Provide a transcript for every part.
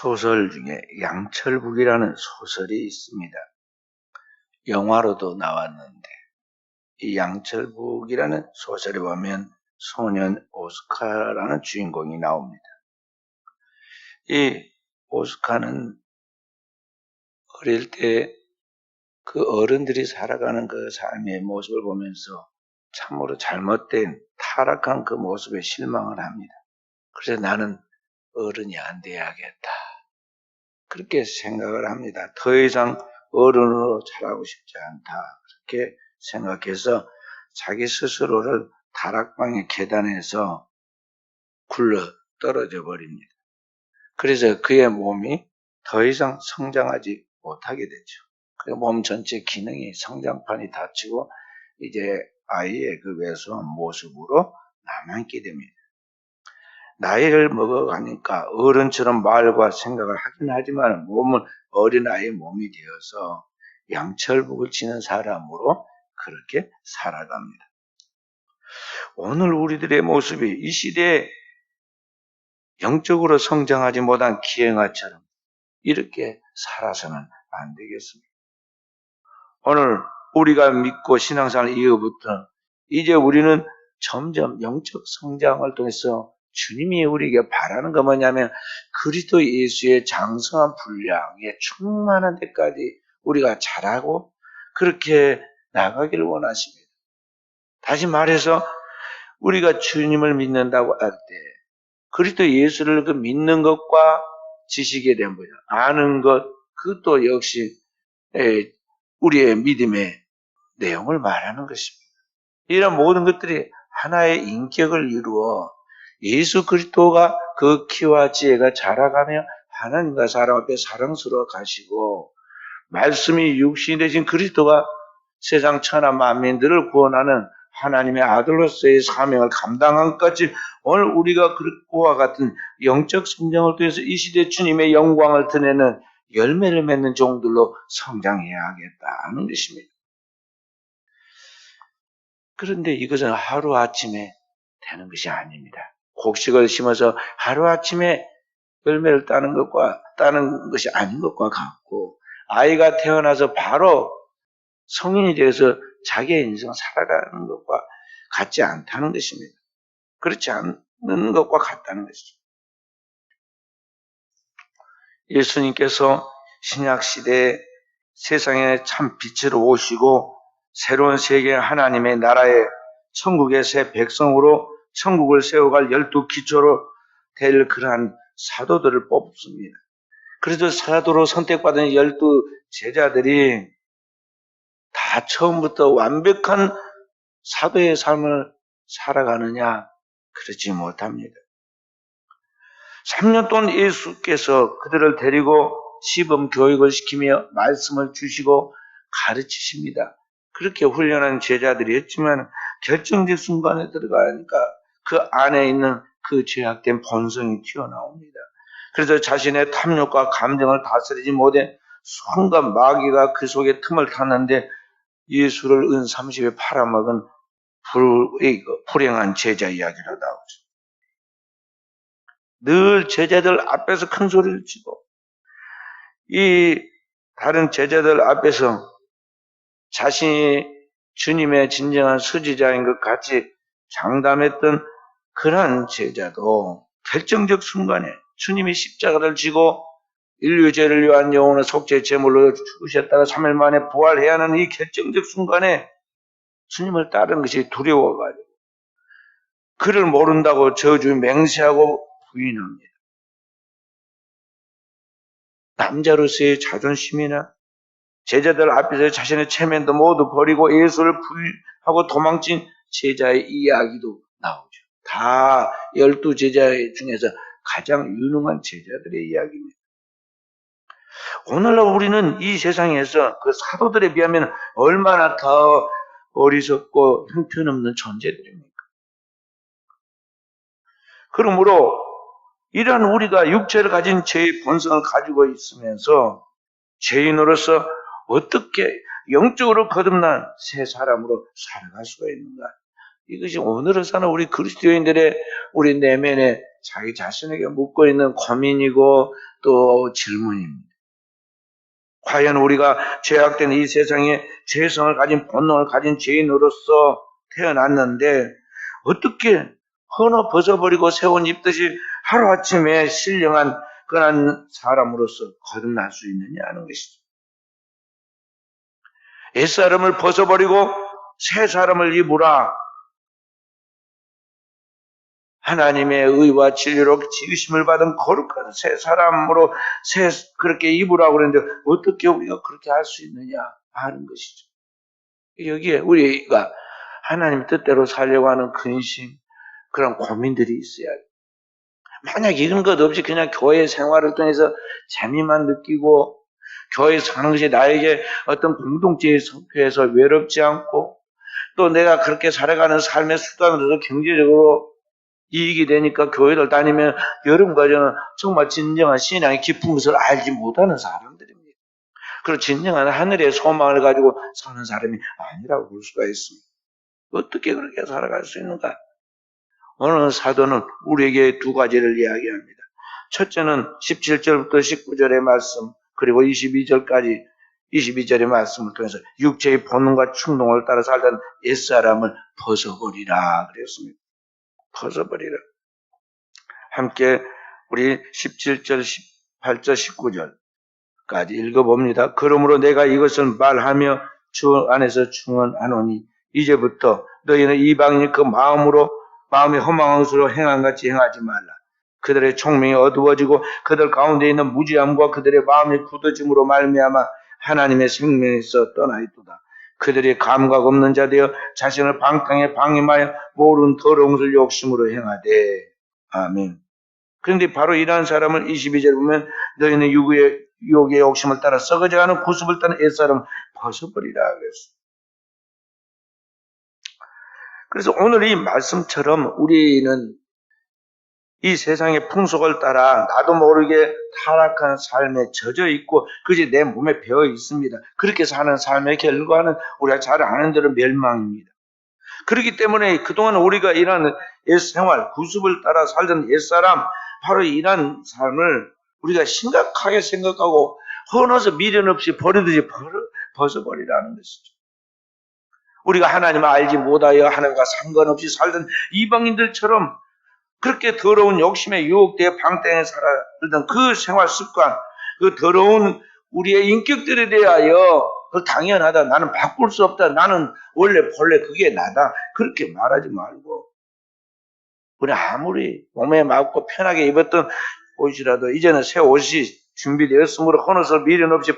소설 중에 양철북이라는 소설이 있습니다. 영화로도 나왔는데 이 양철북이라는 소설에 보면 소년 오스카라는 주인공이 나옵니다. 이 오스카는 어릴 때 그 어른들이 살아가는 그 삶의 모습을 보면서 참으로 잘못된 타락한 그 모습에 실망을 합니다. 그래서 나는 어른이 안 돼야겠다. 그렇게 생각을 합니다. 더 이상 어른으로 자라고 싶지 않다. 그렇게 생각해서 자기 스스로를 다락방의 계단에서 굴러 떨어져 버립니다. 그래서 그의 몸이 더 이상 성장하지 못하게 되죠. 그 몸 전체 기능이 성장판이 닫히고 이제 아이의 그 왜소한 모습으로 남아있게 됩니다. 나이를 먹어가니까 어른처럼 말과 생각을 하긴 하지만 몸은 어린아이의 몸이 되어서 양철북을 치는 사람으로 그렇게 살아갑니다. 오늘 우리들의 모습이 이 시대에 영적으로 성장하지 못한 기행아처럼 이렇게 살아서는 안 되겠습니다. 오늘 우리가 믿고 신앙생활 이후부터 이제 우리는 점점 영적 성장을 통해서 주님이 우리에게 바라는 건 뭐냐면 그리스도 예수의 장성한 분량에 충만한 데까지 우리가 자라고 그렇게 나가기를 원하십니다. 다시 말해서 우리가 주님을 믿는다고 할 때 그리스도 예수를 그 믿는 것과 지식에 대한 분야, 아는 것, 그것도 역시 우리의 믿음의 내용을 말하는 것입니다. 이런 모든 것들이 하나의 인격을 이루어 예수 그리스도가 그 키와 지혜가 자라가며 하나님과 사람 앞에 사랑스러워 가시고 말씀이 육신이 되신 그리스도가 세상 천하 만민들을 구원하는 하나님의 아들로서의 사명을 감당한 것까지 오늘 우리가 그와 같은 영적 성장을 통해서 이 시대 주님의 영광을 드러내는 열매를 맺는 종들로 성장해야 하겠다는 것입니다. 그런데 이것은 하루아침에 되는 것이 아닙니다. 곡식을 심어서 하루아침에 열매를 따는 것이 아닌 것과 같고 아이가 태어나서 바로 성인이 되어서 자기의 인생을 살아가는 것과 같지 않다는 것입니다. 그렇지 않는 것과 같다는 것이죠. 예수님께서 신약시대에 세상에 참 빛으로 오시고 새로운 세계 하나님의 나라의 천국의 새 백성으로 천국을 세워갈 12기초로 될 그러한 사도들을 뽑습니다. 그래서 사도로 선택받은 12제자들이 다 처음부터 완벽한 사도의 삶을 살아가느냐? 그렇지 못합니다. 3년 동안 예수께서 그들을 데리고 시범 교육을 시키며 말씀을 주시고 가르치십니다. 그렇게 훈련한 제자들이었지만 결정적 순간에 들어가니까 그 안에 있는 그 죄악된 본성이 튀어나옵니다. 그래서 자신의 탐욕과 감정을 다스리지 못해 순간 마귀가 그 속에 틈을 탔는데 예수를 은 30에 팔아먹은 불행한 제자 이야기로 나오죠. 늘 제자들 앞에서 큰 소리를 치고 이 다른 제자들 앞에서 자신이 주님의 진정한 수지자인 것 같이 장담했던 그러한 제자도 결정적 순간에 주님이 십자가를 지고 인류 죄를 위한 영혼을 속죄 제물로 죽으셨다가 3일 만에 부활해야 하는 이 결정적 순간에 주님을 따르는 것이 두려워가지고 그를 모른다고 저주 맹세하고 부인합니다. 남자로서의 자존심이나 제자들 앞에서 자신의 체면도 모두 버리고 예수를 부인하고 도망친 제자의 이야기도 나오죠. 다 12제자 중에서 가장 유능한 제자들의 이야기입니다. 오늘날 우리는 이 세상에서 그 사도들에 비하면 얼마나 더 어리석고 형편없는 존재들입니까? 그러므로 이러한 우리가 육체를 가진 죄의 본성을 가지고 있으면서 죄인으로서 어떻게 영적으로 거듭난 새 사람으로 살아갈 수가 있는가? 이것이 오늘을 사는 우리 그리스도인들의 우리 내면의 자기 자신에게 묻고 있는 고민이고 또 질문입니다. 과연 우리가 죄악된 이 세상에 죄성을 가진 본능을 가진 죄인으로서 태어났는데 어떻게 헌어 벗어버리고 새 옷 입듯이 하루아침에 신령한 그런 사람으로서 거듭날 수 있느냐 하는 것이죠. 옛사람을 벗어버리고 새 사람을 입으라. 하나님의 의와 진리로 지으심을 받은 거룩한 새 사람으로 그렇게 입으라고 그랬는데 어떻게 우리가 그렇게 할 수 있느냐 하는 것이죠. 여기에 우리가 하나님 뜻대로 살려고 하는 근심, 그런 고민들이 있어야 해요. 만약 이런 것 없이 그냥 교회 생활을 통해서 재미만 느끼고 교회 사는 것이 나에게 어떤 공동체에 속해서 외롭지 않고 또 내가 그렇게 살아가는 삶의 수단으로서 경제적으로 이익이 되니까 교회를 다니면 여러분과 저는 정말 진정한 신앙의 깊은 것을 알지 못하는 사람들입니다. 그리고 진정한 하늘의 소망을 가지고 사는 사람이 아니라고 볼 수가 있습니다. 어떻게 그렇게 살아갈 수 있는가? 오늘 사도는 우리에게 두 가지를 이야기합니다. 첫째는 17절부터 19절의 말씀, 그리고 22절의 말씀을 통해서 육체의 본능과 충동을 따라 살던 옛사람을 벗어버리라 그랬습니다. 벗어버리라. 함께 우리 17절, 18절, 19절까지 읽어봅니다. 그러므로 내가 이것을 말하며 주 안에서 증언하노니 이제부터 너희는 이방인이 그 마음이 허망한 것으로 행한같이 행하지 말라. 그들의 총명이 어두워지고 그들 가운데 있는 무지함과 그들의 마음이 굳어짐으로 말미암아 하나님의 생명에서 떠나있도다. 그들이 감각 없는 자 되어 자신을 방탕에 방임하여 모르는 더러운 것을 욕심으로 행하되. 아멘. 그런데 바로 이러한 사람을 22절 보면 너희는 유혹의 욕심을 따라 썩어져가는 구습을 따는 옛사람을 벗어버리라 그랬어요. 그래서 오늘 이 말씀처럼 우리는 이 세상의 풍속을 따라 나도 모르게 타락한 삶에 젖어 있고 그것이 내 몸에 배어 있습니다. 그렇게 사는 삶의 결과는 우리가 잘 아는 대로 멸망입니다. 그렇기 때문에 그동안 우리가 이런 옛생활, 구습을 따라 살던 옛사람, 바로 이런 삶을 우리가 심각하게 생각하고 헌어서 미련 없이 버리듯이 벗어버리라는 것이죠. 우리가 하나님을 알지 못하여 하나님과 상관없이 살던 이방인들처럼 그렇게 더러운 욕심에 유혹되어 방탕에 살던 그 생활 습관, 그 더러운 우리의 인격들에 대하여 그 당연하다, 나는 바꿀 수 없다, 나는 원래 그게 나다, 그렇게 말하지 말고 우리 아무리 몸에 맞고 편하게 입었던 옷이라도 이제는 새 옷이 준비되었으므로 헌옷을 미련 없이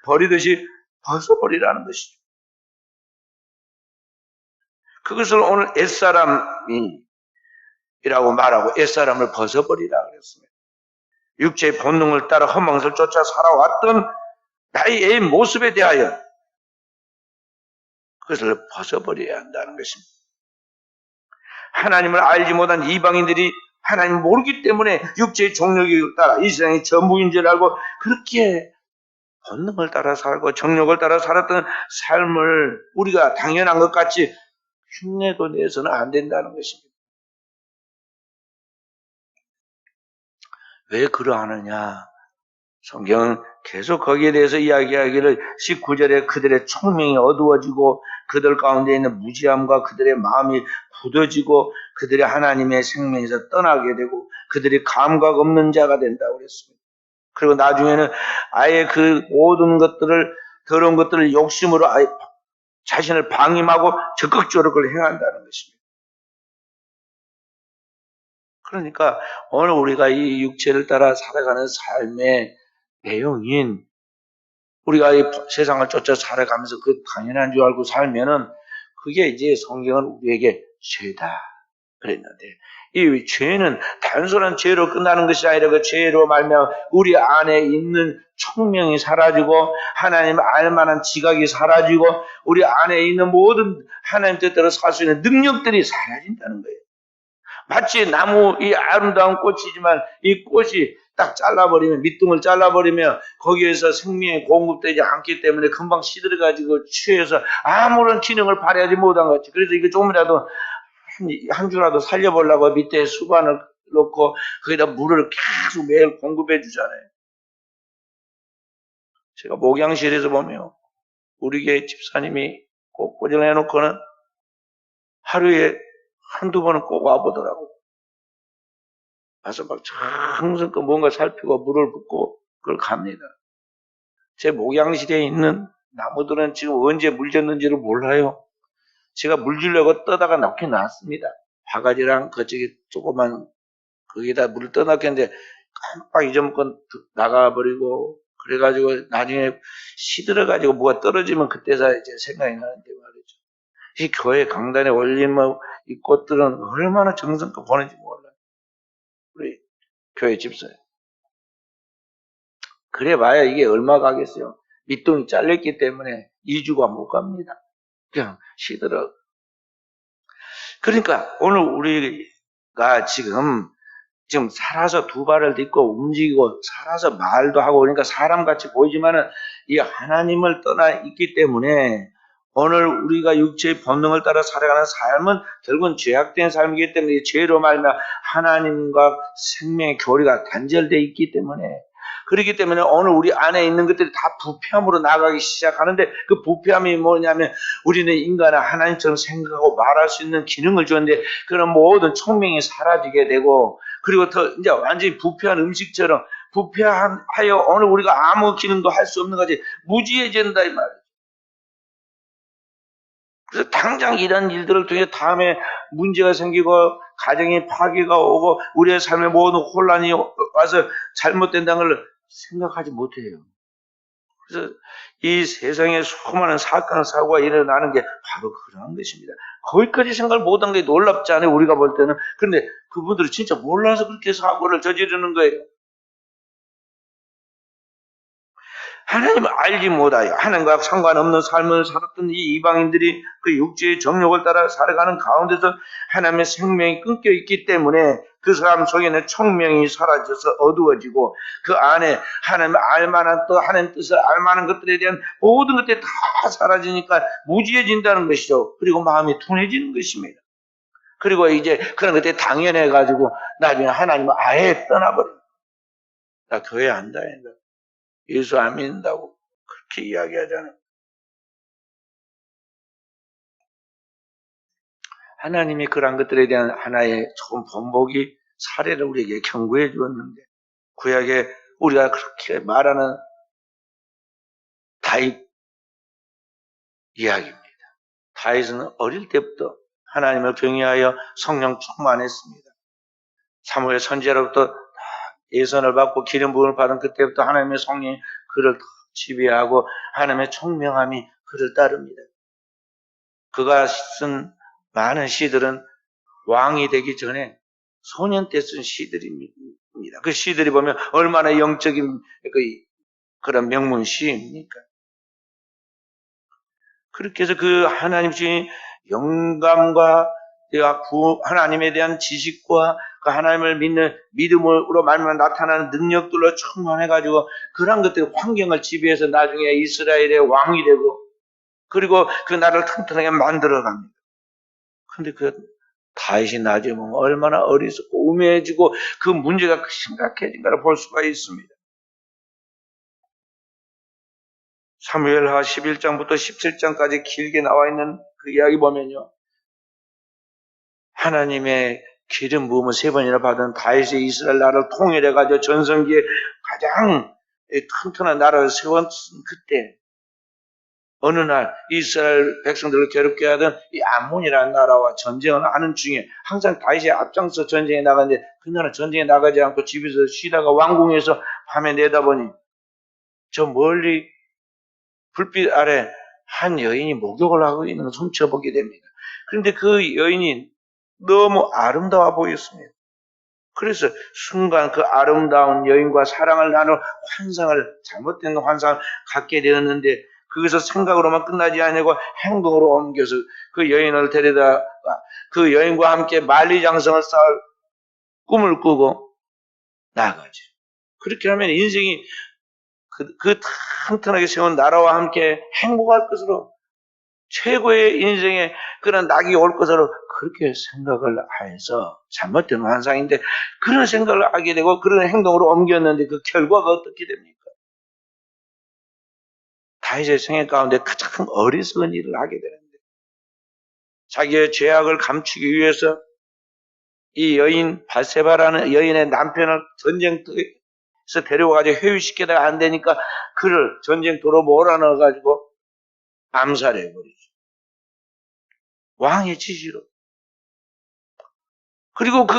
버리듯이 벗어버리라는 것이죠. 그것을 오늘 옛사람이라고 말하고 옛사람을 벗어버리라 그랬습니다. 육체의 본능을 따라 험한 것을 쫓아 살아왔던 나의 옛 모습에 대하여 그것을 벗어버려야 한다는 것입니다. 하나님을 알지 못한 이방인들이 하나님을 모르기 때문에 육체의 종력에 따라 이 세상의 전부인 줄 알고 그렇게 본능을 따라 살고 정욕을 따라 살았던 삶을 우리가 당연한 것 같이 흉내도 내서는 안 된다는 것입니다. 왜 그러하느냐? 성경은 계속 거기에 대해서 이야기하기를 19절에 그들의 총명이 어두워지고 그들 가운데 있는 무지함과 그들의 마음이 굳어지고 그들이 하나님의 생명에서 떠나게 되고 그들이 감각 없는 자가 된다고 그랬습니다. 그리고 나중에는 아예 그 모든 것들을 더러운 것들을 욕심으로 아예 자신을 방임하고 적극적으로 그걸 행한다는 것입니다. 그러니까 오늘 우리가 이 육체를 따라 살아가는 삶의 내용인 우리가 이 세상을 쫓아 살아가면서 그 당연한 줄 알고 살면은 그게 이제 성경은 우리에게 죄다 그랬는데 이 죄는 단순한 죄로 끝나는 것이 아니라 그 죄로 말미암아 우리 안에 있는 총명이 사라지고 하나님을 알만한 지각이 사라지고 우리 안에 있는 모든 하나님 뜻대로 살 수 있는 능력들이 사라진다는 거예요. 마치 나무 이 아름다운 꽃이지만 이 꽃이 딱 잘라버리면 밑둥을 잘라버리면 거기에서 생명이 공급되지 않기 때문에 금방 시들어가지고 취해서 아무런 기능을 발휘하지 못한 것 같이. 그래서 이거 조금이라도 한 주라도 살려보려고 밑에 수반을 넣고 거기다 물을 계속 매일 공급해 주잖아요. 제가 목양실에서 보면 우리 교회 집사님이 꼭 고정해 놓고는 하루에 한두 번은 꼭 와보더라고요. 와서 막 정성껏 뭔가 살피고 물을 붓고 그걸 갑니다. 제 목양실에 있는 나무들은 지금 언제 물졌는지를 몰라요. 제가 물 주려고 떠다가 놓긴 놨습니다. 바가지랑 그쪽에 조그만 거기다 물을 떠놨겠는데 깜빡 잊어먹고 나가버리고 그래가지고 나중에 시들어가지고 뭐가 떨어지면 그때서 이제 생각이 나는데 말이죠. 이 교회 강단에 올린 이 꽃들은 얼마나 정성껏 보는지 몰라요. 우리 교회 집사예요. 그래봐야 이게 얼마 가겠어요. 밑동이 잘렸기 때문에 2주가 못 갑니다. 그냥 시들어. 그러니까 오늘 우리가 지금 살아서 두 발을 딛고 움직이고 살아서 말도 하고 그러니까 사람같이 보이지만은 이 하나님을 떠나 있기 때문에 오늘 우리가 육체의 본능을 따라 살아가는 삶은 결국은 죄악된 삶이기 때문에 죄로 말미암아 하나님과 생명의 교리가 단절되어 있기 때문에 그렇기 때문에 오늘 우리 안에 있는 것들이 다 부패함으로 나가기 시작하는데 그 부패함이 뭐냐면 우리는 인간을 하나님처럼 생각하고 말할 수 있는 기능을 주었는데 그런 모든 총명이 사라지게 되고 그리고 더 이제 완전히 부패한 음식처럼 부패하여 오늘 우리가 아무 기능도 할 수 없는 것이 무지해진다 이 말이에요. 그래서 당장 이런 일들을 통해 다음에 문제가 생기고 가정의 파괴가 오고 우리의 삶에 모든 혼란이 와서 잘못된다는 걸 생각하지 못해요. 그래서 이 세상에 수많은 사건, 사고가 일어나는 게 바로 그런 것입니다. 거기까지 생각을 못한 게 놀랍지 않아요, 우리가 볼 때는. 그런데 그분들이 진짜 몰라서 그렇게 사고를 저지르는 거예요. 하나님을 알지 못하여 하나님과 상관없는 삶을 살았던 이 이방인들이 그 육체의 정욕을 따라 살아가는 가운데서 하나님의 생명이 끊겨 있기 때문에 그 사람 속에는 총명이 사라져서 어두워지고 그 안에 하나님을 알만한 또 하나님 뜻을 알만한 것들에 대한 모든 것들이 다 사라지니까 무지해진다는 것이죠. 그리고 마음이 둔해지는 것입니다. 그리고 이제 그런 것들이 당연해가지고 나중에 하나님을 아예 떠나버립니다. 나 교회 안 다닌다. 예수 안 믿는다고 그렇게 이야기하잖아요. 하나님이 그런 것들에 대한 하나의 좋은 본보기 사례를 우리에게 경고해 주었는데 구약에 우리가 그렇게 말하는 다윗 이야기입니다. 다윗은 어릴 때부터 하나님을 경외하여 성령 충만했습니다. 사무엘 선지자로부터 예선을 받고 기름 부음을 받은 그때부터 하나님의 성령이 그를 지배하고 하나님의 총명함이 그를 따릅니다. 그가 쓴 많은 시들은 왕이 되기 전에 소년 때 쓴 시들입니다. 그 시들이 보면 얼마나 영적인 그런 명문 시입니까? 그렇게 해서 그 하나님 주신 영감과 하나님에 대한 지식과 그 하나님을 믿는 믿음으로 말미암아 나타나는 능력들로 충만해가지고 그런 것들이 환경을 지배해서 나중에 이스라엘의 왕이 되고 그리고 그 나라를 튼튼하게 만들어갑니다. 근데 그 다윗이 나중에 보면 얼마나 어리석고 우매해지고 그 문제가 심각해진가를 볼 수가 있습니다. 사무엘하 11장부터 17장까지 길게 나와 있는 그 이야기 보면요. 하나님의 기름 부음을 3번이나 받은 다윗의 이스라엘 나라를 통일해가지고 전성기에 가장 튼튼한 나라를 세웠던 그때 어느 날 이스라엘 백성들을 괴롭게 하던 이 암몬이라는 나라와 전쟁을 하는 중에 항상 다윗이 앞장서 전쟁에 나가는데 그 나라 전쟁에 나가지 않고 집에서 쉬다가 왕궁에서 밤에 내다보니 저 멀리 불빛 아래 한 여인이 목욕을 하고 있는 걸 훔쳐보게 됩니다. 그런데 그 여인이 너무 아름다워 보였습니다. 그래서 순간 그 아름다운 여인과 사랑을 나눌 환상을 잘못된 환상을 갖게 되었는데 거기서 생각으로만 끝나지 아니고 행동으로 옮겨서 그 여인을 데려다가 그 여인과 함께 만리장성을 쌓을 꿈을 꾸고 나아가죠. 그렇게 하면 인생이 그 튼튼하게 세운 나라와 함께 행복할 것으로 최고의 인생의 그런 낙이 올 것으로 그렇게 생각을 해서 잘못된 환상인데 그런 생각을 하게 되고 그런 행동으로 옮겼는데 그 결과가 어떻게 됩니까? 다윗의 생애 가운데 가장 어리석은 일을 하게 되는데 자기의 죄악을 감추기 위해서 이 여인 바세바라는 여인의 남편을 전쟁터에서 데려와가지고 회유시키다가 안 되니까 그를 전쟁터로 몰아넣어가지고 암살해버리죠. 왕의 지시로. 그리고 그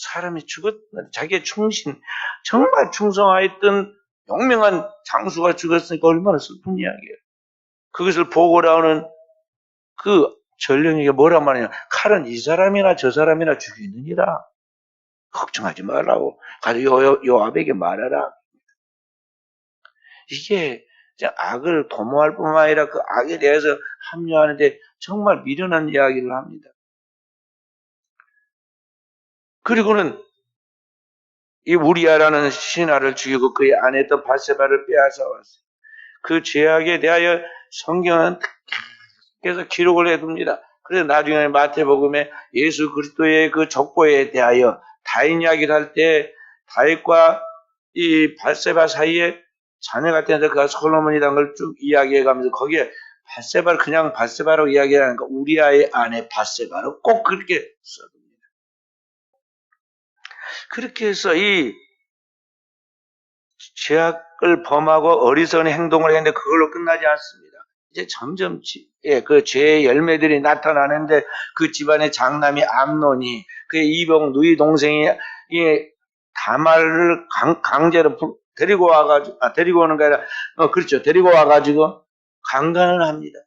사람이 죽었는데 자기의 정말 충성하였던 용맹한 장수가 죽었으니까 얼마나 슬픈 이야기예요. 그것을 보고 나오는 그 전령에게 뭐란 말이냐. 칼은 이 사람이나 저 사람이나 죽이느니라. 걱정하지 말라고. 가서 요압에게 말하라. 이게 악을 도모할 뿐만 아니라 그 악에 대해서 합류하는데 정말 미련한 이야기를 합니다. 그리고는 이 우리아라는 신하를 죽이고 그의 아내였던 바세바를 빼앗아 왔어요. 그 죄악에 대하여 성경은 계속 기록을 해둡니다. 그래서 나중에 마태복음에 예수 그리스도의 그 족보에 대하여 다윗 이야기를 할 때 다윗과 이 바세바 사이에 자녀가 되면서 그가 솔로몬이라는 걸 쭉 이야기해가면서 거기에 바세바를 그냥 바세바로 이야기하니까 우리아의 아내 바세바로 꼭 그렇게 써둡니다. 그렇게 해서 이 죄악을 범하고 어리석은 행동을 했는데 그걸로 끝나지 않습니다. 이제 점점 그 죄의 열매들이 나타나는데 그 집안의 장남이 암논이 그의 이병 누이 동생이 이 다말을 강제로 데리고 와가지고 데리고 오는 게 아니라 그렇죠. 데리고 와가지고 강간을 합니다.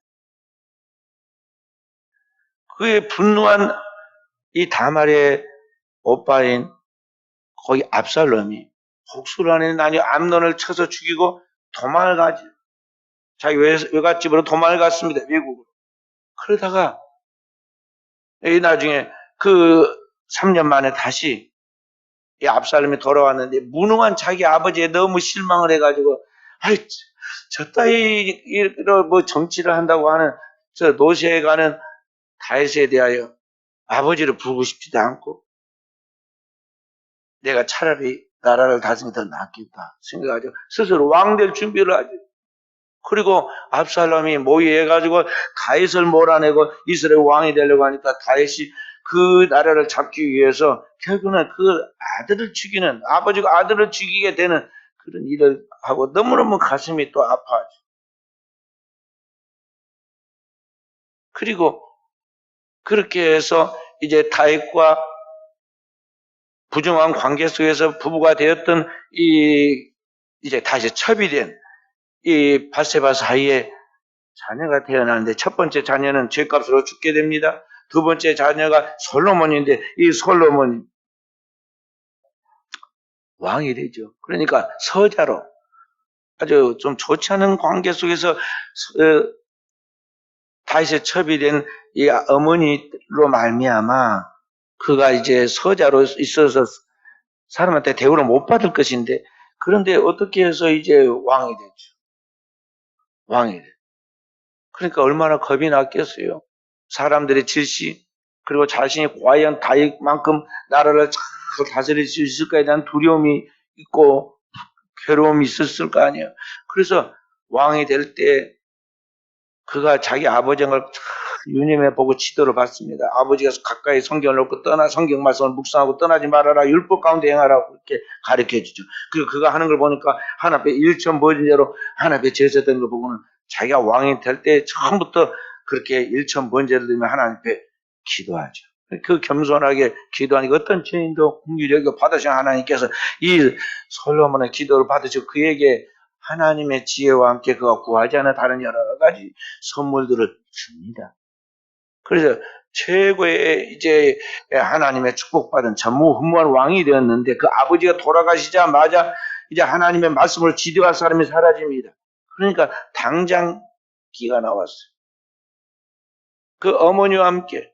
그의 분노한 이 다말의 오빠인 거기 압살롬이 복수를 하는 나니 암논을 쳐서 죽이고 도망을 가지. 자기 외갓집으로 도망을 갔습니다. 외국으로. 그러다가 나중에 그 3년 만에 다시 이 압살롬이 돌아왔는데 무능한 자기 아버지에 너무 실망을 해가지고 아이 저 따위 뭐 정치를 한다고 하는 저 노시에 가는 다윗에 대하여 아버지를 부르고 싶지도 않고 내가 차라리 나라를 다스리면 더 낫겠다 생각하죠. 스스로 왕될 준비를 하죠. 그리고 압살롬이 모의해가지고 다윗을 몰아내고 이스라엘 왕이 되려고 하니까 다윗이 그 나라를 잡기 위해서 결국은 그 아들을 죽이는 아버지가 아들을 죽이게 되는 그런 일을 하고 너무너무 가슴이 또 아파하죠. 그리고 그렇게 해서 이제 다윗과 부정한 관계 속에서 부부가 되었던 이제 다시 첩이된 이 바세바 사이에 자녀가 태어나는데 첫 번째 자녀는 죄값으로 죽게 됩니다. 두 번째 자녀가 솔로몬인데 이 솔로몬이 왕이 되죠. 그러니까 서자로 아주 좀 좋지 않은 관계 속에서 다윗의 첩이 된 이 어머니로 말미암아 그가 이제 서자로 있어서 사람한테 대우를 못 받을 것인데 그런데 어떻게 해서 이제 왕이 되죠. 왕이 돼. 그러니까 얼마나 겁이 났겠어요. 사람들의 질시 그리고 자신이 과연 다윗만큼 나라를 잘 다스릴 수 있을까에 대한 두려움이 있고 괴로움이 있었을 거 아니에요. 그래서 왕이 될 때 그가 자기 아버지를 유념해 보고 지도를 받습니다. 아버지가 가까이 성경을 놓고 성경 말씀을 묵상하고 떠나지 말아라. 율법 가운데 행하라고 이렇게 가르쳐 주죠. 그리고 그가 하는 걸 보니까 하나님께 일천번제로 하나님께 제사된 걸 보고는 자기가 왕이 될 때 처음부터 그렇게 일천번제를 드리면 하나님께 기도하죠. 그 겸손하게 기도하니까 어떤 죄인도 긍휼히 여겨 받으신 하나님께서 이 솔로몬의 기도를 받으시고 그에게 하나님의 지혜와 함께 그가 구하지 않은 다른 여러 가지 선물들을 줍니다. 그래서 최고의 이제 하나님의 축복받은 전무후무한 왕이 되었는데 그 아버지가 돌아가시자마자 이제 하나님의 말씀을 지도할 사람이 사라집니다. 그러니까 당장 기가 나왔어요. 그 어머니와 함께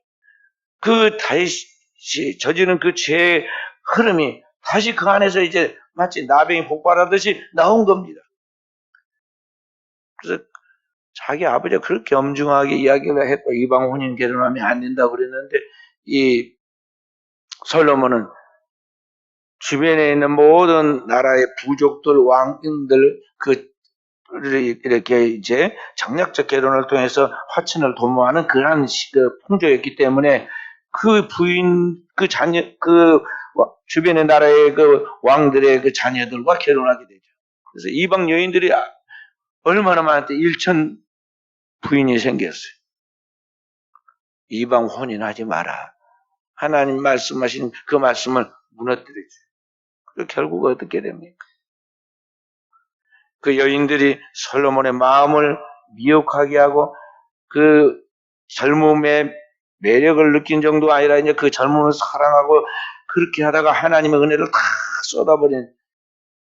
그 다윗이 저지른 그 죄의 흐름이 다시 그 안에서 이제 마치 나병이 폭발하듯이 나온 겁니다. 그래서 자기 아버지가 그렇게 엄중하게 이야기를 했고 이방 혼인 결혼하면 안 된다고 그랬는데 이 솔로몬은 주변에 있는 모든 나라의 부족들, 왕들, 이렇게 이제 정략적 결혼을 통해서 화친을 도모하는 그러한 풍조였기 때문에 그 부인, 그 자녀, 주변의 나라의 그 왕들의 그 자녀들과 결혼하게 되죠. 그래서 이방 여인들이 얼마나 많은데 1천 부인이 생겼어요. 이방 혼인하지 마라. 하나님 말씀하신 그 말씀을 무너뜨리죠. 결국 어떻게 됩니까? 그 여인들이 솔로몬의 마음을 미혹하게 하고 그 젊음의 매력을 느낀 정도가 아니라 이제 그 젊음을 사랑하고 그렇게 하다가 하나님의 은혜를 다 쏟아버린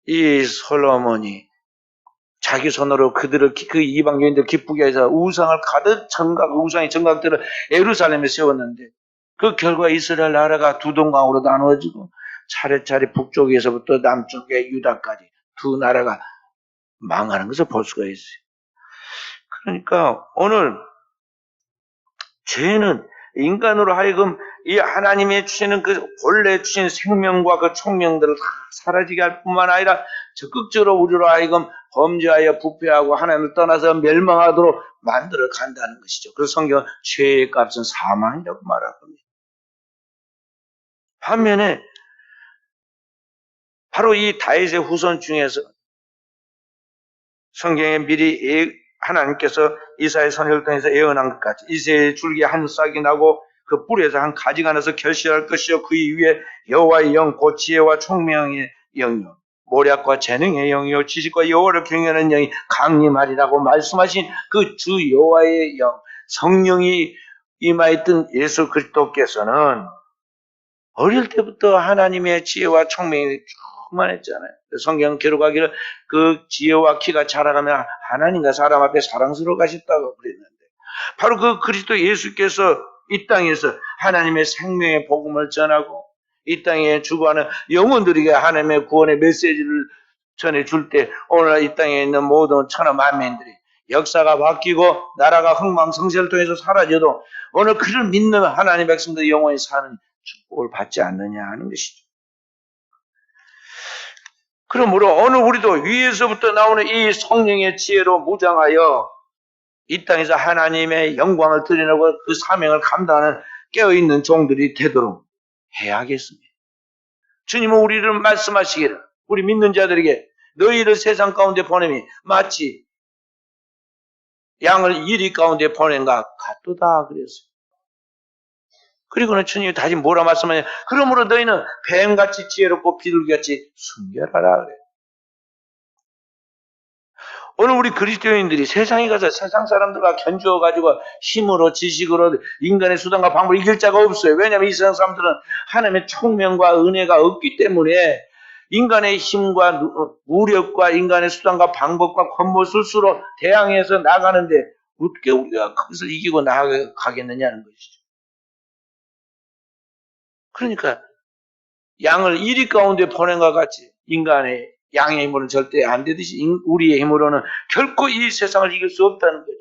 이 솔로몬이 자기 손으로 그들을 그 이방 여인들 기쁘게 해서 우상을 가득 우상의 정각들을 예루살렘에 세웠는데 그 결과 이스라엘 나라가 두 동강으로 나누어지고 차례차례 북쪽에서부터 남쪽의 유다까지 두 나라가 망하는 것을 볼 수가 있어요. 그러니까 오늘 죄는 인간으로 하여금 이 하나님의 주시는 그 본래 주신 생명과 그 총명들을 다 사라지게 할 뿐만 아니라 적극적으로 우리로 하여금 범죄하여 부패하고 하나님을 떠나서 멸망하도록 만들어 간다는 것이죠. 그래서 성경은 죄의 값은 사망이라고 말합니다. 반면에 바로 이 다윗의 후손 중에서 성경에 미리 하나님께서 이사의 선을 통해서 예언한 것 같이 이새의 줄기에 한 싹이 나고 그 뿌리에서 한 가지가 나서 결실할 것이요 그 위에 여호와의 영 곧 지혜와 총명의 영이요 모략과 재능의 영이요 지식과 여호와를 경외하는 영이 강림하리라고 말씀하신 그 주 여호와의 영 성령이 임하였던 예수 그리스도께서는 어릴 때부터 하나님의 지혜와 총명이 충만했잖아요. 성경 기록하기를 그 지혜와 키가 자라가면 하나님과 사람 앞에 사랑스러워 가셨다고 그랬는데 바로 그 그리스도 예수께서 이 땅에서 하나님의 생명의 복음을 전하고 이 땅에 주고하는 영혼들에게 하나님의 구원의 메시지를 전해줄 때 오늘 이 땅에 있는 모든 천하 만민들이 역사가 바뀌고 나라가 흥망성쇠를 통해서 사라져도 오늘 그를 믿는 하나님의 백성들이 영원히 사는 축복을 받지 않느냐 하는 것이죠. 그러므로 오늘 우리도 위에서부터 나오는 이 성령의 지혜로 무장하여 이 땅에서 하나님의 영광을 드러내고 그 사명을 감당하는 깨어있는 종들이 되도록 해야겠습니다. 주님은 우리를 말씀하시기를 우리 믿는 자들에게 너희를 세상 가운데 보냄이 마치 양을 이리 가운데 보낸 것 같도다 그랬어요. 그리고는 주님이 다시 뭐라 말씀하냐 그러므로 너희는 뱀같이 지혜롭고 비둘기같이 순결하라 그래요. 오늘 우리 그리스도인들이 세상에 가서 세상 사람들과 견주어가지고 힘으로 지식으로 인간의 수단과 방법을 이길 자가 없어요. 왜냐하면 이 세상 사람들은 하나님의 총명과 은혜가 없기 때문에 인간의 힘과 무력과 인간의 수단과 방법과 권모술수로 대항해서 나가는데 어떻게 우리가 그것을 이기고 나가겠느냐는 것이죠. 그러니까 양을 이리 가운데 보낸 것 같이 인간의 양의 힘으로는 절대 안 되듯이 우리의 힘으로는 결코 이 세상을 이길 수 없다는 거죠.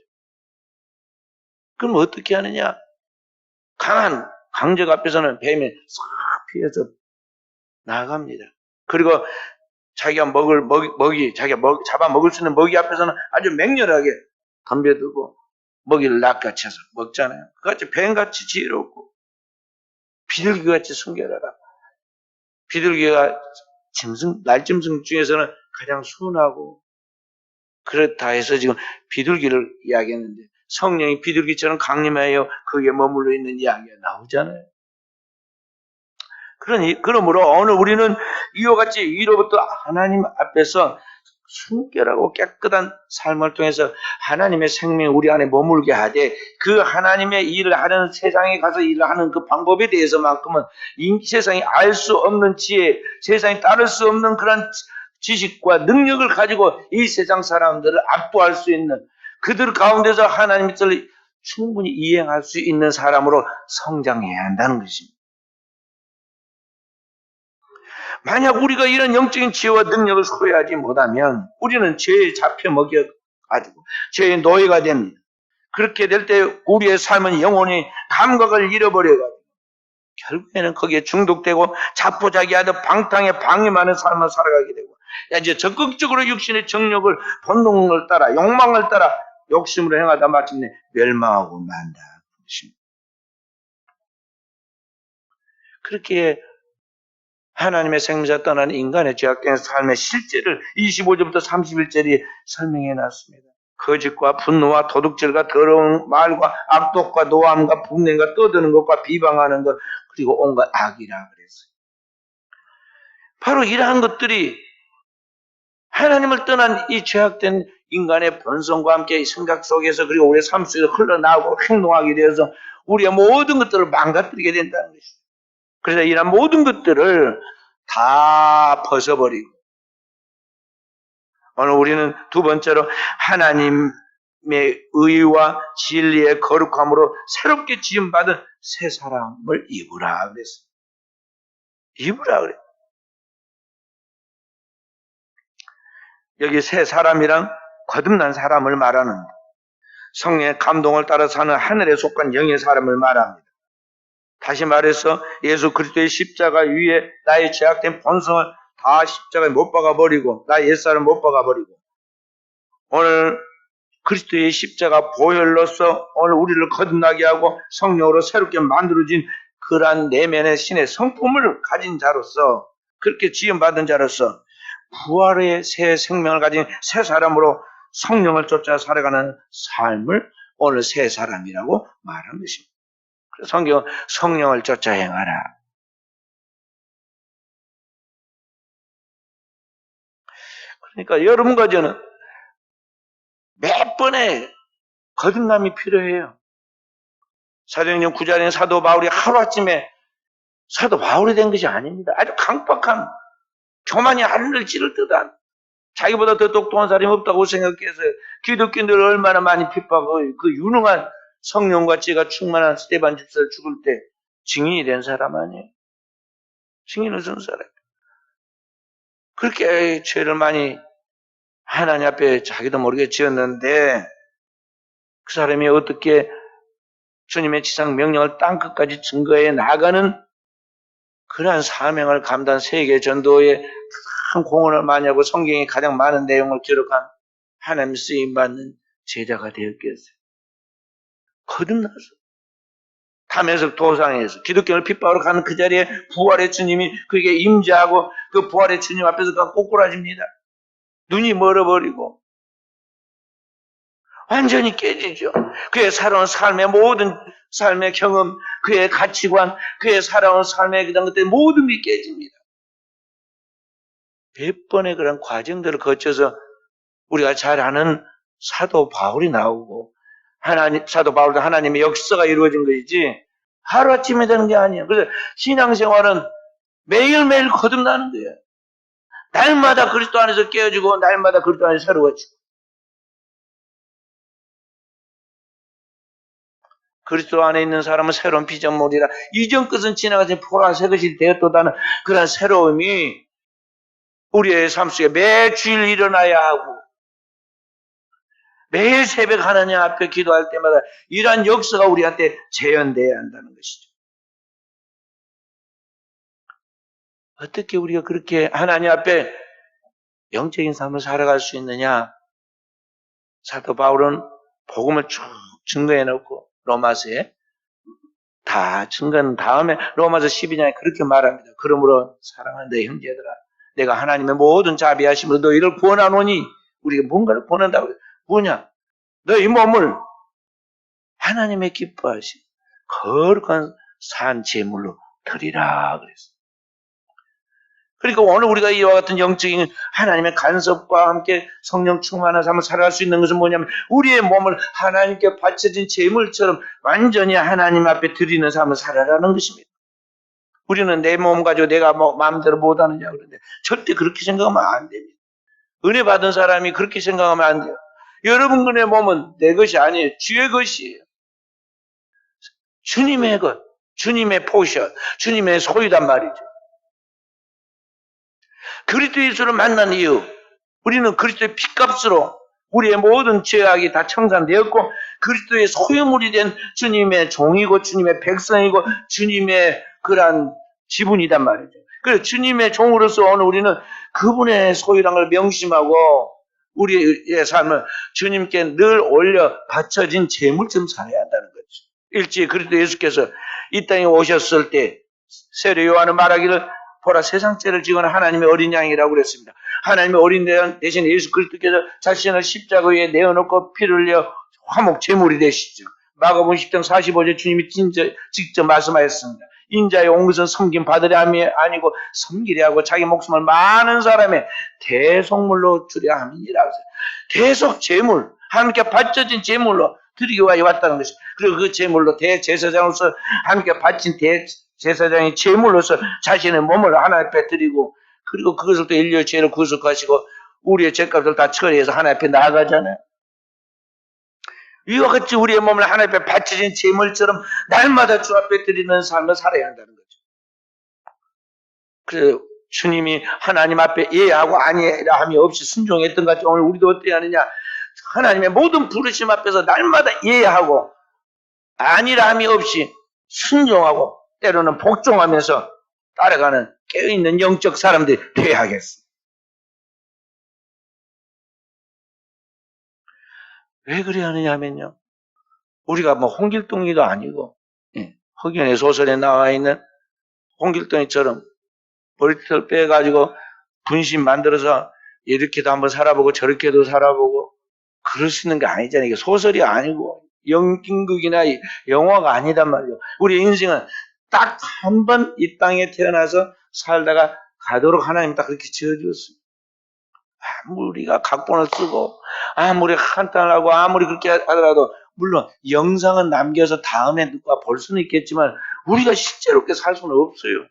그럼 어떻게 하느냐? 강한 강적 앞에서는 뱀이 싹 피해서 나아갑니다. 그리고 자기가 자기가 잡아 먹을 수 있는 먹이 앞에서는 아주 맹렬하게 덤벼들고 먹이를 낚아채서 먹잖아요. 그같이 뱀같이 지혜롭고 비둘기같이 순결하라. 비둘기가 날짐승 중에서는 가장 순하고 그렇다 해서 지금 비둘기를 이야기했는데 성령이 비둘기처럼 강림하여 거기에 머물러 있는 이야기가 나오잖아요. 그러므로 오늘 우리는 이와 같이 위로부터 하나님 앞에서 순결하고 깨끗한 삶을 통해서 하나님의 생명이 우리 안에 머물게 하되 그 하나님의 일을 하는 세상에 가서 일을 하는 그 방법에 대해서만큼은 세상이 알 수 없는 지혜, 세상이 따를 수 없는 그런 지식과 능력을 가지고 이 세상 사람들을 압도할 수 있는 그들 가운데서 하나님의 뜻을 충분히 이행할 수 있는 사람으로 성장해야 한다는 것입니다. 만약 우리가 이런 영적인 지혜와 능력을 소유하지 못하면 우리는 죄에 잡혀 먹여가지고 죄의 노예가 됩니다. 그렇게 될 때 우리의 삶은 영혼이 감각을 잃어버려가지고 결국에는 거기에 중독되고 자포자기하듯 방탕에 방해많은 삶을 살아가게 되고, 이제 적극적으로 육신의 정욕을, 본능을 따라, 욕망을 따라 욕심으로 행하다 마침내 멸망하고 만다. 그렇게 하나님의 생명자 떠난 인간의 죄악된 삶의 실제를 25절부터 31절이 설명해 놨습니다. 거짓과 분노와 도둑질과 더러운 말과 악독과 노함과 분냄과 떠드는 것과 비방하는 것, 그리고 온갖 악이라 그랬어요. 바로 이러한 것들이 하나님을 떠난 이 죄악된 인간의 본성과 함께 생각 속에서, 그리고 우리의 삶 속에서 흘러나오고 행동하게 되어서 우리의 모든 것들을 망가뜨리게 된다는 것이죠. 그래서 이런 모든 것들을 다 벗어버리고, 오늘 우리는 두 번째로 하나님의 의와 진리의 거룩함으로 새롭게 지음받은 새 사람을 입으라 그랬어요. 입으라 그래요. 여기 새 사람이란 거듭난 사람을 말하는데, 성령의 감동을 따라 사는 하늘에 속한 영의 사람을 말합니다. 다시 말해서 예수 그리스도의 십자가 위에 나의 죄악된 본성을 다 십자가에 못 박아버리고, 나의 옛사람을 못 박아버리고, 오늘 그리스도의 십자가 보혈로서 오늘 우리를 거듭나게 하고 성령으로 새롭게 만들어진 그러한 내면의 신의 성품을 가진 자로서, 그렇게 지음받은 자로서 부활의 새 생명을 가진 새 사람으로 성령을 쫓아 살아가는 삶을 오늘 새 사람이라고 말하는 것입니다. 그래서 성경은 성령을 쫓아 행하라. 그러니까 여러분과 저는 몇 번의 거듭남이 필요해요. 사도행전 9장의 사도 바울이 하루아침에 사도 바울이 된 것이 아닙니다. 아주 강박한, 교만이 하늘을 찌를 듯한, 자기보다 더 똑똑한 사람이 없다고 생각해서 기독교인들을 얼마나 많이 핍박하고, 그 유능한 성령과 지혜가 충만한 스데반 집사를 죽을 때 증인이 된 사람 아니에요. 증인을 쓴 사람. 그렇게 죄를 많이 하나님 앞에 자기도 모르게 지었는데, 그 사람이 어떻게 주님의 지상 명령을 땅끝까지 증거해 나가는 그러한 사명을 감당, 세계 전도에 큰 공헌을 많이 하고 성경에 가장 많은 내용을 기록한 하나님 쓰임받는 제자가 되었겠어요. 거듭나서 담에서 도상에서 기독교를 핍박하러 가는 그 자리에 부활의 주님이 그에게 임재하고, 그 부활의 주님 앞에서 그가 꼬꾸라집니다. 눈이 멀어버리고 완전히 깨지죠. 그의 살아온 삶의 모든 삶의 경험, 그의 가치관, 그의 살아온 삶의 그런 것들 모든 게 깨집니다. 몇 번의 그런 과정들을 거쳐서 우리가 잘 아는 사도 바울이 나오고, 사도 바울도 하나님의 역사가 이루어진 것이지 하루아침에 되는 게 아니에요. 그래서 신앙생활은 매일매일 거듭나는 거예요. 날마다 그리스도 안에서 깨어지고, 날마다 그리스도 안에서 새로워지고. 그리스도 안에 있는 사람은 새로운 피조물이라 이전 것은 지나가서 보라 새 것이 되었도다는 그런 새로움이 우리의 삶 속에 매 주일 일어나야 하고, 매일 새벽 하나님 앞에 기도할 때마다 이러한 역사가 우리한테 재현돼야 한다는 것이죠. 어떻게 우리가 그렇게 하나님 앞에 영적인 삶을 살아갈 수 있느냐? 사도 바울은 복음을 쭉 증거해 놓고 로마서에 다 증거한 다음에 로마서 12장에 그렇게 말합니다. 그러므로 사랑하는 내 형제들아, 내가 하나님의 모든 자비하심으로 너희를 구원하노니, 우리가 뭔가를 구원한다고 해요. 뭐냐? 너희 몸을 하나님의 기뻐하신 거룩한 산 제물로 드리라 그랬어요. 그러니까 오늘 우리가 이와 같은 영적인 하나님의 간섭과 함께 성령 충만한 삶을 살아갈 수 있는 것은 뭐냐면, 우리의 몸을 하나님께 바쳐진 제물처럼 완전히 하나님 앞에 드리는 삶을 살아라는 것입니다. 우리는 내 몸 가지고 내가 마음대로 못하느냐 그러는데 절대 그렇게 생각하면 안 됩니다. 은혜 받은 사람이 그렇게 생각하면 안 돼요. 여러분의 몸은 내 것이 아니에요. 주의 것이에요. 주님의 것, 주님의 포션, 주님의 소유단 말이죠. 그리스도 예수를 만난 이후 우리는 그리스도의 피값으로 우리의 모든 죄악이 다 청산되었고, 그리스도의 소유물이 된 주님의 종이고 주님의 백성이고 주님의 그러한 지분이단 말이죠. 그래서 주님의 종으로서 오늘 우리는 그분의 소유란 걸 명심하고 우리의 삶을 주님께 늘 올려 바쳐진 제물처럼 살아야 한다는 거죠. 일찍 그리스도 예수께서 이 땅에 오셨을 때 세례 요한은 말하기를 보라 세상 죄를 지은 하나님의 어린 양이라고 그랬습니다. 하나님의 어린 양 대신 예수 그리스도께서 자신을 십자가 위에 내어놓고 피를 흘려 화목 제물이 되시죠. 마가복음 10장 45절 주님이 직접 말씀하셨습니다. 인자의 온 것은 섬김 받으려 함이 아니고 섬기려 하고 자기 목숨을 많은 사람의 대속물로 주려 함이니라. 계속 제물, 하나님께 바쳐진 제물로 드리기 위하여 왔다는 것이. 그리고 그 제물로 대제사장으로서 하나님께 바친 대제사장의 제물로서 자신의 몸을 하나님 앞에 드리고, 그리고 그것을 또 인류의 죄를 구속하시고 우리의 죄값을 다 처리해서 하나님 앞에 나아가잖아요. 이와 같이 우리의 몸을 하나님 앞에 바쳐진 제물처럼 날마다 주 앞에 드리는 삶을 살아야 한다는 거죠. 그래서 주님이 하나님 앞에 예하고 아니라 함이 없이 순종했던 것 같이 오늘 우리도 어떻게 하느냐. 하나님의 모든 부르심 앞에서 날마다 예하고 아니라 함이 없이 순종하고 때로는 복종하면서 따라가는 깨어있는 영적 사람들이 되어야 하겠습니다. 왜 그래야 하느냐 하면요. 우리가 뭐 홍길동이도 아니고 허경의 소설에 나와 있는 홍길동이처럼 머리털 빼가지고 분신 만들어서 이렇게도 한번 살아보고 저렇게도 살아보고 그럴 수 있는 게 아니잖아요. 이게 소설이 아니고 연극이나 영화가 아니단 말이에요. 우리 인생은 딱 한 번 이 땅에 태어나서 살다가 가도록 하나님 딱 그렇게 지어주었어요. 아무리가 각본을 쓰고 아무리 한탄을 하고 아무리 그렇게 하더라도 물론 영상은 남겨서 다음에 누가 볼 수는 있겠지만 우리가 실제로 그렇게 살 수는 없어요.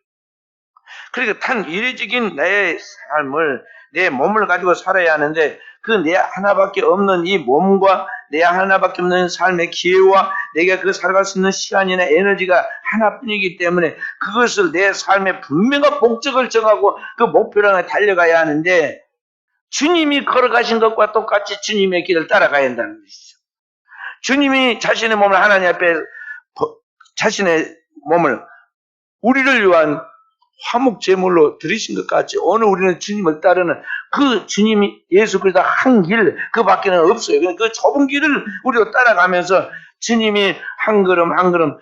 그러니까 단 이례적인 내 삶을 내 몸을 가지고 살아야 하는데 그 내 하나밖에 없는 이 몸과 내 하나밖에 없는 삶의 기회와 내가 그 살아갈 수 있는 시간이나 에너지가 하나뿐이기 때문에 그것을 내 삶의 분명한 목적을 정하고 그 목표를 향해 달려가야 하는데 주님이 걸어가신 것과 똑같이 주님의 길을 따라가야 한다는 것이죠. 주님이 자신의 몸을 하나님 앞에 자신의 몸을 우리를 위한 화목 제물로 드리신 것 같이 오늘 우리는 주님을 따르는 그 주님이 예수 그리스도 한 길 그 밖에는 없어요. 그 좁은 길을 우리가 따라가면서 주님이 한 걸음 한 걸음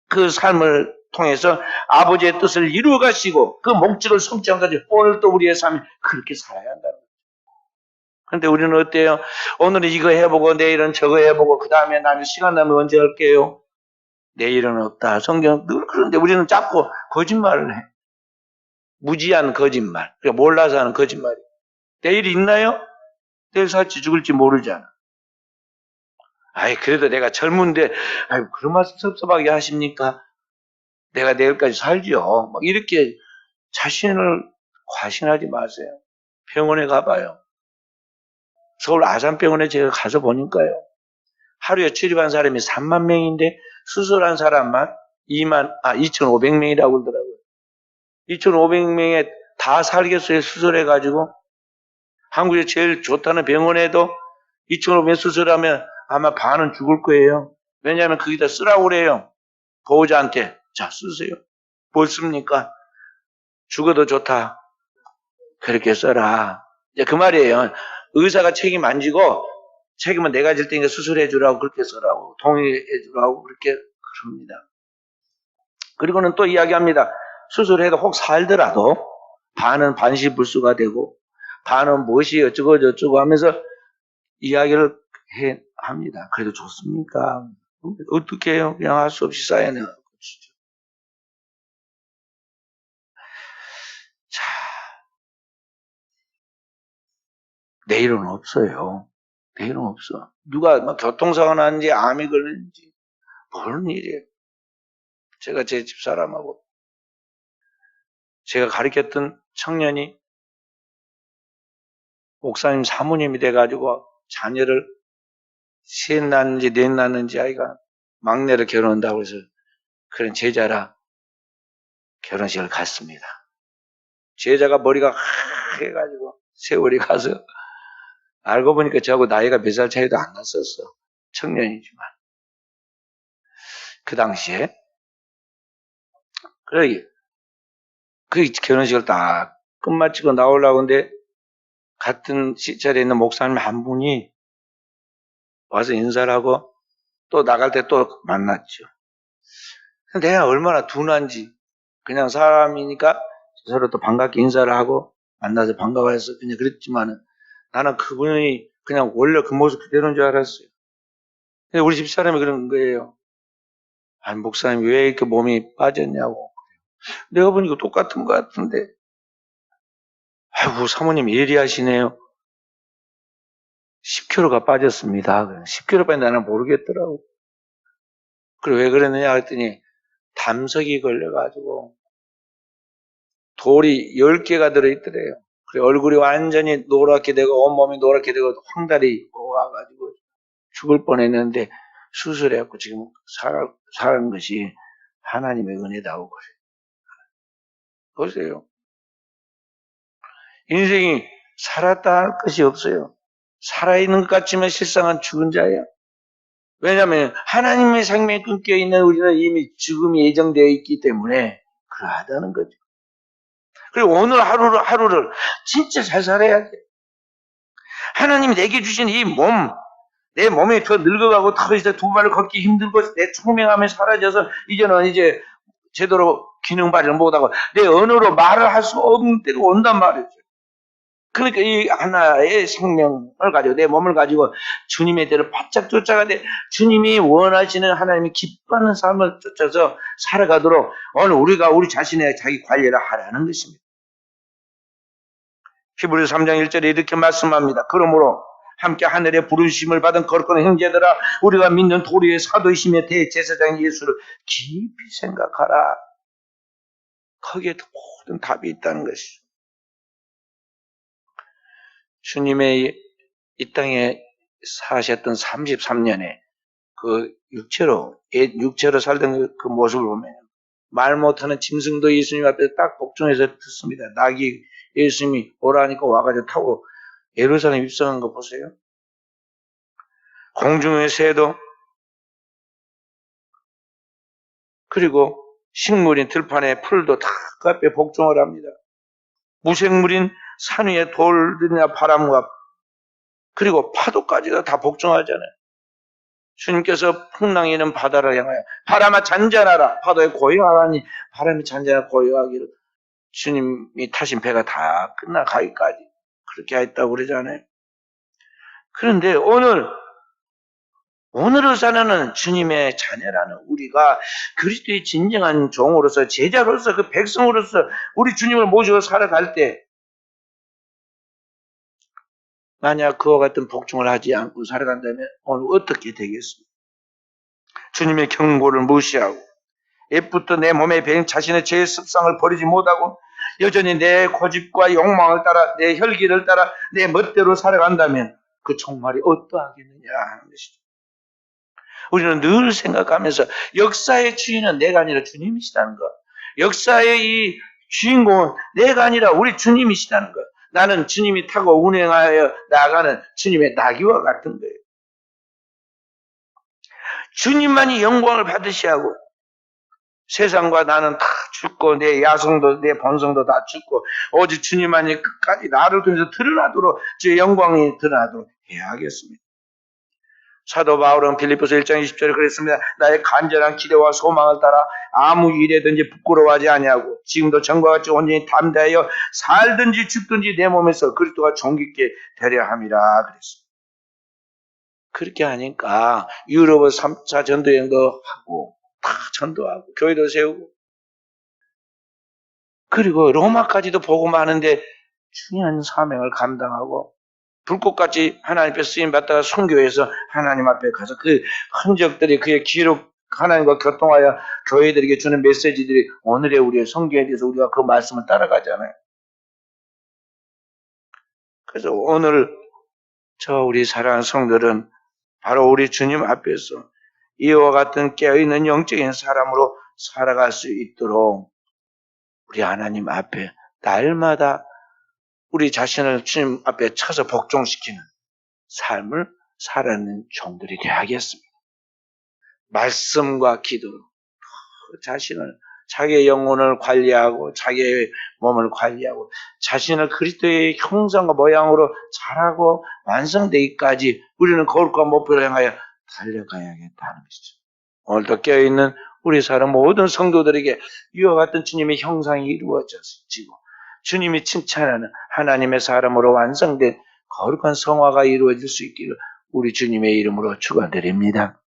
그 삶을 통해서 아버지의 뜻을 이루어 가시고 그 목적을 성취한까지 오늘 또 우리의 삶이 그렇게 살아야 한다는 거죠. 그런데 우리는 어때요? 오늘은 이거 해보고 내일은 저거 해보고 그 다음에 나는 시간 나면 언제 할게요? 내일은 없다. 성경 늘 그런데 우리는 자꾸 거짓말을 해. 무지한 거짓말. 그러니까 몰라서 하는 거짓말이에요. 내일이 있나요? 내일 살지 죽을지 모르잖아. 아이 그래도 내가 젊은데 아이 그런 말씀 섭섭하게 하십니까? 내가 내일까지 살죠. 막 이렇게 자신을 과신하지 마세요. 병원에 가봐요. 서울 아산병원에 제가 가서 보니까요. 하루에 출입한 사람이 3만 명인데 수술한 사람만 2,500명이라고 그러더라고요. 2,500명에 다 살겠어요. 수술해가지고. 한국에 제일 좋다는 병원에도 2,500명 수술하면 아마 반은 죽을 거예요. 왜냐하면 거기다 쓰라고 그래요. 보호자한테. 자, 쓰세요. 뭘 씁니까? 죽어도 좋다. 그렇게 써라. 이제 그 말이에요. 의사가 책임 안 지고 책임은 내가 질 테니까 수술해 주라고 그렇게 써라고. 동의해 주라고 그렇게 그럽니다. 그리고는 또 이야기합니다. 수술해도 혹 살더라도 반은 반시불수가 되고 반은 무엇이 어쩌고 저쩌고 하면서 이야기를 합니다. 그래도 좋습니까? 어떻게 해요? 그냥 할 수 없이 쌓여내는 것이죠. 자, 내일은 없어요. 내일은 없어. 누가 막 교통사고 났는지 암이 걸렸는지 모르는 일이에요. 제가 제 집사람하고 제가 가르쳤던 청년이 목사님 사모님이 돼가지고 자녀를 셋 낳는지 넷 낳는지 아이가 막내를 결혼한다고 해서 그런 제자라 결혼식을 갔습니다. 제자가 머리가 하얘가지고 세월이 가서 알고 보니까 저하고 나이가 몇 살 차이도 안 났었어. 청년이지만. 그 당시에 그래, 그 결혼식을 딱 끝마치고 나오려고 하는데, 같은 시절에 있는 목사님 한 분이 와서 인사를 하고, 또 나갈 때 또 만났죠. 내가 얼마나 둔한지, 그냥 사람이니까 서로 또 반갑게 인사를 하고, 만나서 반가워해서 그냥 그랬지만은, 나는 그분이 그냥 원래 그 모습 그대로인 줄 알았어요. 근데 우리 집 사람이 그런 거예요. 아, 목사님 왜 이렇게 몸이 빠졌냐고. 내가 보니까 똑같은 것 같은데. 아이고, 사모님 예리하시네요. 10kg가 빠졌습니다. 10kg 빠진 나는 모르겠더라고. 그래, 왜 그랬느냐 했더니, 담석이 걸려가지고, 돌이 10개가 들어있더래요. 그래, 얼굴이 완전히 노랗게 되고, 온몸이 노랗게 되고, 황달이 와가지고, 죽을 뻔했는데, 수술해갖고 지금 사는 것이 하나님의 은혜다고 그래요. 보세요. 인생이 살았다 할 것이 없어요. 살아있는 것 같지만 실상은 죽은 자예요. 왜냐하면 하나님의 생명이 끊겨 있는 우리는 이미 죽음이 예정되어 있기 때문에 그러하다는 거죠. 그리고 오늘 하루를 진짜 잘 살아야 돼. 하나님이 내게 주신 이 몸, 내 몸이 더 늙어가고 더 이제 두 발을 걷기 힘들고 내 총명함이 사라져서 이제는 이제 제대로 기능 발휘를 못하고 내 언어로 말을 할 수 없는 때가 온단 말이죠. 그러니까 이 하나의 생명을 가지고 내 몸을 가지고 주님의 대로 바짝 쫓아가되 주님이 원하시는 하나님이 기뻐하는 삶을 쫓아서 살아가도록 오늘 우리가 우리 자신의 자기 관리를 하라는 것입니다. 히브리서 3장 1절에 이렇게 말씀합니다. 그러므로 함께 하늘의 부르심을 받은 거룩한 형제들아 우리가 믿는 도리의 사도이시며 대제사장인 예수를 깊이 생각하라. 거기에 모든 답이 있다는 것이죠. 주님의 이 땅에 사셨던 33년에 그 육체로 살던 그 모습을 보면 말 못하는 짐승도 예수님 앞에 딱 복종해서 듣습니다. 낙이 예수님이 오라니까 와가지고 타고 예루살렘 입성한 거 보세요. 공중의 새도 그리고 식물인 들판의 풀도 다 그 앞에 복종을 합니다. 무생물인 산 위의 돌들이나 바람과 그리고 파도까지도 다 복종하잖아요. 주님께서 풍랑이는 바다를 향하여 바람아 잔잔하라 파도에 고요하라니 바람이 잔잔하고 고요하기를 주님이 타신 배가 다 끝나가기까지 그렇게 했다고 그러잖아요. 그런데 오늘을 사는 주님의 자녀라는 우리가 그리스도의 진정한 종으로서 제자로서 그 백성으로서 우리 주님을 모시고 살아갈 때 만약 그와 같은 복종을 하지 않고 살아간다면 오늘 어떻게 되겠습니까? 주님의 경고를 무시하고 옛부터 내 몸에 배인 자신의 죄의 습성을 버리지 못하고 여전히 내 고집과 욕망을 따라 내 혈기를 따라 내 멋대로 살아간다면 그 종말이 어떠하겠느냐 하는 것이죠. 우리는 늘 생각하면서 역사의 주인은 내가 아니라 주님이시다는 것. 역사의 이 주인공은 내가 아니라 우리 주님이시다는 것. 나는 주님이 타고 운행하여 나아가는 주님의 나귀와 같은 거예요. 주님만이 영광을 받으셔야 하고 세상과 나는 다 죽고 내 야성도 내 본성도 다 죽고 오직 주님만이 끝까지 나를 통해서 드러나도록 제 영광이 드러나도록 해야 하겠습니다. 사도 바울은 빌립보서 1장 20절에 그랬습니다. 나의 간절한 기대와 소망을 따라 아무 일에든지 부끄러워하지 아니하고 지금도 전과 같이 온전히 담대하여 살든지 죽든지 내 몸에서 그리스도가 존귀케 되려 함이라 그랬습니다. 그렇게 하니까 유럽의 3차 전도여행도 하고 다 전도하고 교회도 세우고 그리고 로마까지도 보고 마는데 중요한 사명을 감당하고 불꽃같이 하나님 앞에 쓰임받다가 선교해서 하나님 앞에 가서 그 흔적들이 그의 기록 하나님과 교통하여 교회들에게 주는 메시지들이 오늘의 우리의 선교에 대해서 우리가 그 말씀을 따라가잖아요. 그래서 오늘 우리 사랑하는 성들은 바로 우리 주님 앞에서 이와 같은 깨어있는 영적인 사람으로 살아갈 수 있도록 우리 하나님 앞에 날마다 우리 자신을 주님 앞에 쳐서 복종시키는 삶을 살아가는 종들이 되어야겠습니다. 말씀과 기도로 자신을 자기의 영혼을 관리하고 자기의 몸을 관리하고 자신을 그리스도의 형상과 모양으로 자라고 완성되기까지 우리는 거룩한 목표를 향하여 달려가야겠다는 것이죠. 오늘도 깨어있는 우리 사람 모든 성도들에게 이와 같은 주님의 형상이 이루어지고 주님이 칭찬하는 하나님의 사람으로 완성된 거룩한 성화가 이루어질 수 있기를 우리 주님의 이름으로 축원드립니다.